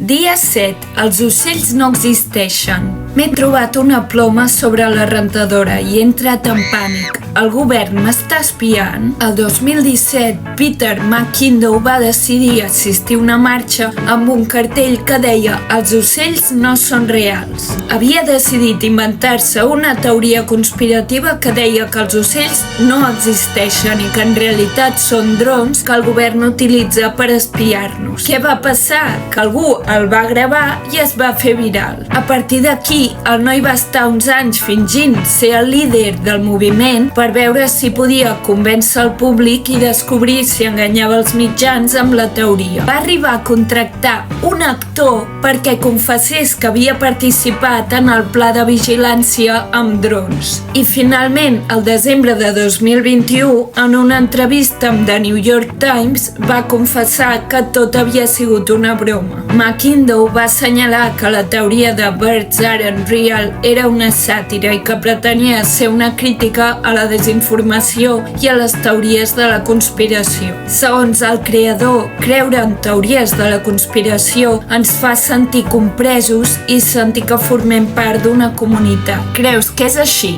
Dia 7. Els ocells no existeixen. M'he trobat una ploma sobre la rentadora i he entrat en pànic. El govern m'està espiant? El 2017, Peter McKinnon va decidir assistir a una marxa amb un cartell que deia «Els ocells no són reals». Havia decidit inventar-se una teoria conspirativa que deia que els ocells no existeixen i que en realitat són drons que el govern utilitza per espiar-nos. Què va passar? Que algú el va gravar i es va fer viral. A partir d'aquí, el noi va estar uns anys fingint ser el líder del moviment per veure si podia convèncer el públic i descobrir si enganyava els mitjans amb la teoria. Va arribar a contractar un actor perquè confessés que havia participat en el pla de vigilància amb drons. I finalment, al desembre de 2021, en una entrevista amb The New York Times, va confessar que tot havia sigut una broma. McKinnon va assenyalar que la teoria de Birds Aren't Real era una sàtira i que pretenia ser una crítica a la desinformació i a les teories de la conspiració. Segons el creador, creure en teories de la conspiració ens fa sentir compresos i sentir que formem part d'una comunitat. Creus que és així?